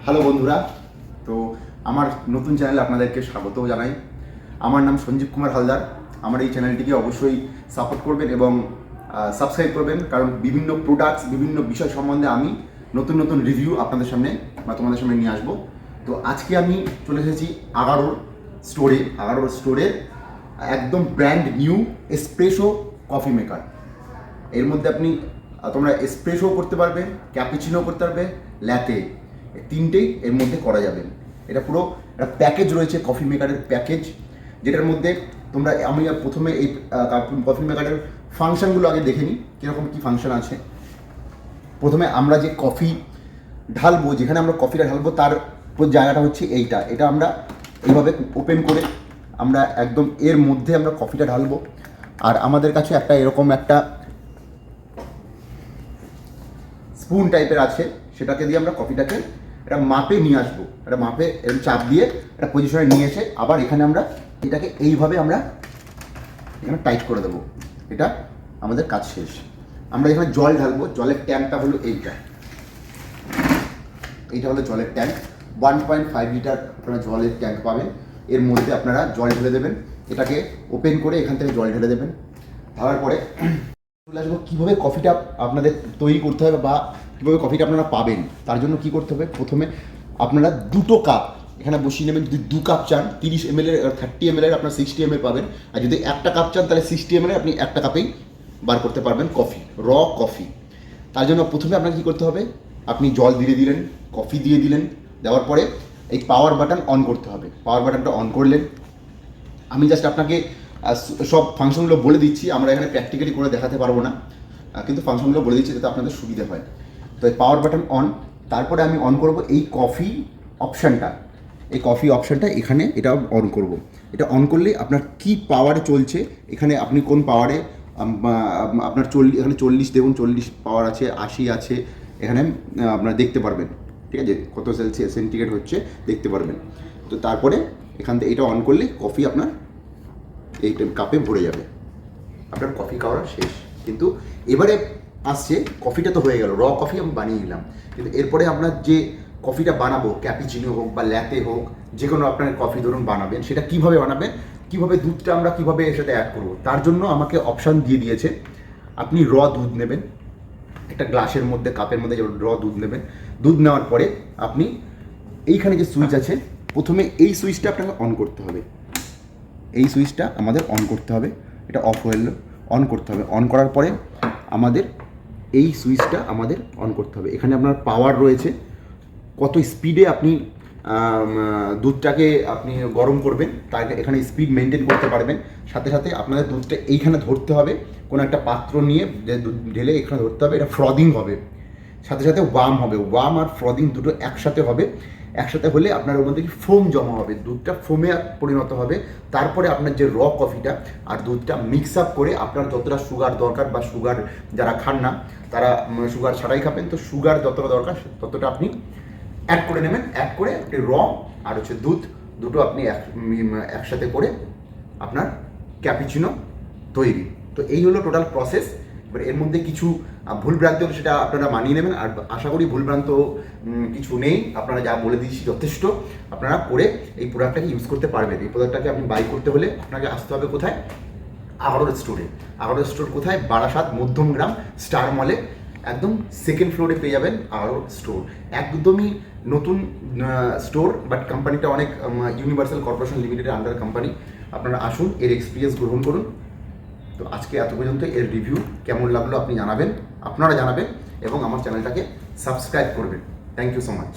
Hello বন্ধুরা, তো আমার নতুন চ্যানেলে আপনাদেরকে স্বাগত জানাই। আমার নাম সঞ্জীব কুমার হালদার। আমার এই চ্যানেলটিকে অবশ্যই সাপোর্ট করবেন এবং সাবস্ক্রাইব করবেন, কারণ বিভিন্ন প্রোডাক্টস, বিভিন্ন বিষয় সম্বন্ধে আমি নতুন নতুন রিভিউ আপনাদের সামনে বা তোমাদের সামনে নিয়ে আসবো। তো আজকে আমি চলে এসেছি আগারোর স্টোরের একদম brand new espresso coffee maker. এর মধ্যে তোমরা এসপ্রেসো করতে পারবে, ক্যাপুচিনো করতে পারবে, ল্যাতে, তিনটেই এর মধ্যে করা যাবে। এটা পুরো একটা প্যাকেজ রয়েছে, কফি মেকারের প্যাকেজ, যেটার মধ্যে আমি প্রথমে এই কফি মেকারের ফাংশনগুলো আগে দেখে নিই, কীরকম কী ফাংশন আছে। প্রথমে আমরা যে কফি ঢালবো, যেখানে আমরা কফিটা ঢালবো তার জায়গাটা হচ্ছে এটা আমরা এইভাবে ওপেন করে আমরা একদম এর মধ্যে আমরা কফিটা ঢালবো। আর আমাদের কাছে এরকম একটা স্পুন টাইপের আছে, সেটাকে দিয়ে আমরা কফিটাকে একটা মাপে নিয়ে আসবো। একটা মাপে এরকম চাপ দিয়ে একটা পজিশনে নিয়ে এসে আবার এখানে আমরা এটাকে এইভাবে আমরা এখানে টাইট করে দেবো। এটা আমাদের কাজ শেষ। আমরা এখানে জল ঢালবো। জলের ট্যাঙ্কটা হলো এইটা হলো জলের ট্যাঙ্ক। 1.5 লিটার আপনারা জলের ট্যাঙ্ক পাবেন। এর মধ্যে আপনারা জল ঢেলে দেবেন, এটাকে ওপেন করে এখান থেকে জল ঢেলে দেবেন। ঢালার পরে চলে আসবো কীভাবে কফিটা আপনাদের তৈরি করতে হবে বা কীভাবে কফিটা আপনারা পাবেন। তার জন্য কী করতে হবে, প্রথমে আপনারা 2 কাপ এখানে বসিয়ে নেবেন। যদি 2 কাপ চান 30 ml 30 ml আপনার 60 ml পাবেন। আর যদি 1 কাপ চান তাহলে 60 ml আপনি 1 কাপেই বার করতে পারবেন কফি, র কফি। তার জন্য প্রথমে আপনাকে কী করতে হবে, আপনি জল দিয়ে দিলেন, কফি দিয়ে দিলেন, দেওয়ার পরে এই পাওয়ার বাটন অন করতে হবে। পাওয়ার বাটনটা অন করলেন। আমি জাস্ট আপনাকে সব ফাংশনগুলো বলে দিচ্ছি, আমরা এখানে প্র্যাকটিক্যালি করে দেখাতে পারবো না, কিন্তু ফাংশনগুলো বলে দিচ্ছি যাতে আপনাদের সুবিধা হয়। তো এই পাওয়ার বাটন অন, তারপরে আমি অন করব এই কফি অপশানটা এখানে এটা অন করব। এটা অন করলে আপনার কি পাওয়ারে চলছে, এখানে আপনি কোন পাওয়ারে আপনার এখানে 40 দেখুন, 40 পাওয়ার আছে, 80 আছে, এখানে আপনারা দেখতে পারবেন। ঠিক আছে, কত সেন্টিগ্রেড হচ্ছে দেখতে পারবেন। তো তারপরে এখান থেকে এটা অন করলে কফি আপনার এই কাপে ভরে যাবে, আপনার কফি খাওয়া শেষ। কিন্তু এবারে আসছে, কফিটা তো হয়ে গেল, র কফি আমি বানিয়ে নিলাম, কিন্তু এরপরে আপনার যে কফিটা বানাবো, ক্যাপুচিনো হোক বা ল্যাতে হোক, যে কোনো আপনার কফি ধরুন বানাবেন, সেটা কীভাবে বানাবেন, কীভাবে দুধটা আমরা কীভাবে এর সাথে অ্যাড করবো, তার জন্য আমাকে অপশান দিয়ে দিয়েছে। আপনি র দুধ নেবেন, একটা গ্লাসের মধ্যে, কাপের মধ্যে র দুধ নেবেন। দুধ নেওয়ার পরে আপনি এইখানে যে সুইচ আছে, প্রথমে এই সুইচটা আপনাকে অন করতে হবে। এই সুইচটা আমাদের অন করতে হবে। এটা অফ হয়ে গেল, অন করতে হবে। অন করার পরে আমাদের এই সুইচটা আমাদের অন করতে হবে। এখানে আপনার পাওয়ার রয়েছে, কত স্পিডে আপনি দুধটাকে আপনি গরম করবেন, তাই এখানে স্পিড মেনটেন করতে পারবেন। সাথে সাথে আপনাদের দুধটা এইখানে ধরতে হবে, কোনো একটা পাত্র নিয়ে দুধ ঢেলে এখানে ধরতে হবে। এটা ফ্রদিং হবে, সাথে সাথে ওয়ার্ম হবে। ওয়ার্ম আর ফ্রদিং দুটো একসাথে হবে। একসাথে হলে আপনার ওর মধ্যে কি ফোম জমা হবে, দুধটা ফোমে পরিণত হবে। তারপরে আপনার যে র কফিটা আর দুধটা মিক্স আপ করে আপনার যতটা সুগার দরকার, বা সুগার যারা খান না তারা সুগার ছাড়াই খাবেন, তো সুগার যতটা দরকার ততটা আপনি অ্যাড করে নেবেন। অ্যাড করে আপনি র আর দুধ দুটো আপনি একসাথে করে আপনার ক্যাপুচিনো তৈরি। তো এই হলো টোটাল প্রসেস। এবার এর মধ্যে কিছু ভুলভ্রান্তি হলে সেটা আপনারা মানিয়ে নেবেন। আর আশা করি ভুলভ্রান্ত কিছু নেই, আপনারা যা বলে দিয়েছি যথেষ্ট। আপনারা করে এই প্রোডাক্টটাকে ইউজ করতে পারবেন। এই প্রোডাক্টটাকে আপনি বাই করতে হলে আপনাকে আসতে হবে কোথায়, আগারোর স্টোরে। আগারোর স্টোর কোথায়, বারাসাত মধ্যমগ্রাম স্টার মলে একদম 2nd ফ্লোরে পেয়ে যাবেন আগারোর স্টোর। একদমই নতুন স্টোর, বাট কোম্পানিটা অনেক ইউনিভার্সাল কর্পোরেশন লিমিটেডের আন্ডার কোম্পানি। আপনারা আসুন, এর এক্সপিরিয়েন্স গ্রহণ করুন। তো আজকে এত পর্যন্ত। এর রিভিউ কেমন লাগলো আপনারা জানাবেন এবং আমার চ্যানেলটাকে সাবস্ক্রাইব করবেন। Thank you so much.